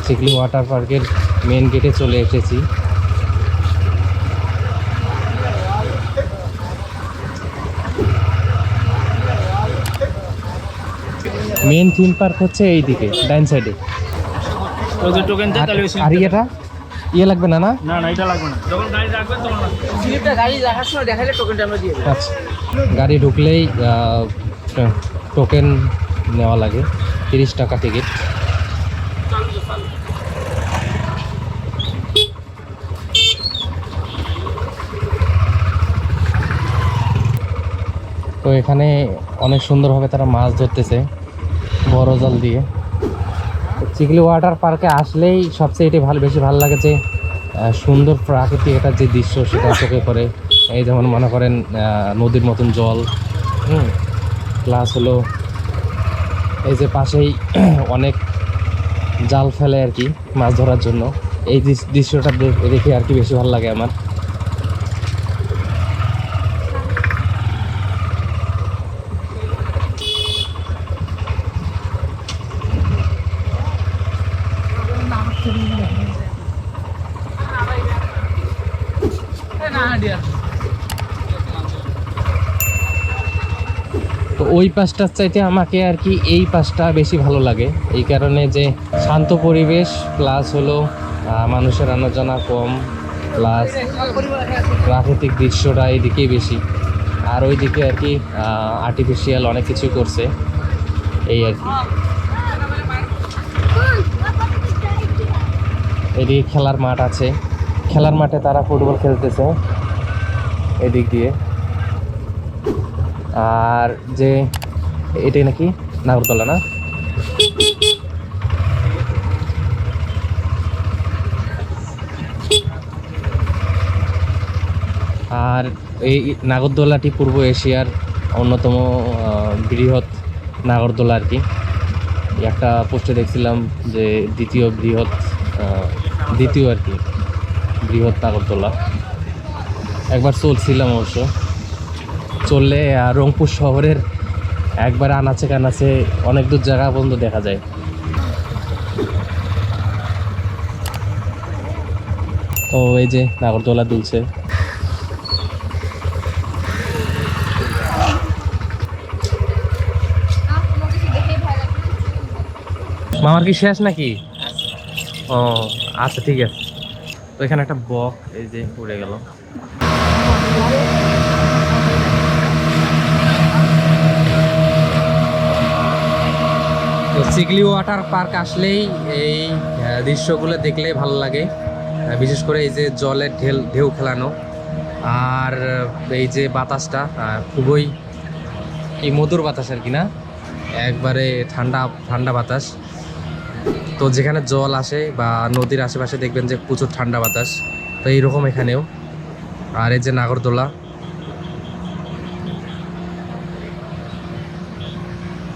Chikli water পার্কের main গেটে চলে এসেছি। মেন থিম পার্ক হচ্ছে এইদিকে ডাইন সাইডে। আর এটা ইয়ে লাগবে না? না না এটা লাগবে না, যখন গাড়ি রাখবেন তখন স্লিপটা গাড়ি রাখার সময় দেখাইলে টোকেনটা আমরা দিয়ে দেব। আচ্ছা, গাড়ি ঢুকলেই টোকেন নেওয়া লাগে, 30 টাকা টিকিট। তো এখানে অনেক সুন্দরভাবে তারা মাছ ধরতেছে বড় জাল দিয়ে। চিকলি ওয়াটার পার্কে আসলেই সবচেয়ে এটি বেশি ভালো লাগে যে সুন্দর প্রাকৃতিক একটা যে দৃশ্য সেটা চোখে পড়ে। এই যেমন মনে করেন নদীর মতন জল, প্লাস হলো এই যে পাশেই অনেক জাল ফেলে আর কি মাছ ধরার জন্য। এই দৃশ্যটা দেখে আর কি বেশি ভালো লাগে আমার। তো ওই পাশটার চাইতে আমাকে আর কি এই পাশটা বেশি ভালো লাগে, এই কারণে যে শান্ত পরিবেশ, প্লাস হলো মানুষের আনাজনা কম, প্লাস প্রাকৃতিক দৃশ্যটা এইদিকেই বেশি। আর ওইদিকে আর কি আর্টিফিশিয়াল অনেক কিছু করছে এই আর কি। এদিকে খেলার মাঠ আছে, খেলার মাঠে তারা ফুটবল খেলতেছে এদিক দিয়ে। আর যে এটাই নাকি নাগরদোলা না? আর এই নাগরদোলাটি পূর্ব এশিয়ার অন্যতম বৃহৎ নাগরদোলা আর কি। একটা পোস্টে দেখছিলাম যে দ্বিতীয় আর কি বৃহৎ নাগরদোলা। একবার চলছিলাম অবশ্য, চললে রংপুর শহরের একবার আনাচে কানাচে অনেক দূর জায়গা পর্যন্ত দেখা যায়। তো এই যে নাগরদোলা দুলছে। মামার কি শেষ নাকি? ও আচ্ছা ঠিক আছে। তো এখানে একটা বক এই যে উড়ে গেল। তো চিকলি ওয়াটার পার্ক আসলেই এই দৃশ্যগুলো দেখলেই ভালো লাগে, বিশেষ করে এই যে জলের ঢেউ খেলানো, আর এই যে বাতাসটা খুবই এই মধুর বাতাস আর কি না, একবারে ঠান্ডা ঠান্ডা বাতাস। তো যেখানে জল আসে বা নদীর আশেপাশে দেখবেন যে প্রচুর ঠান্ডা বাতাস, তো এইরকম এখানেও। আর এই যে নাগরদোলা,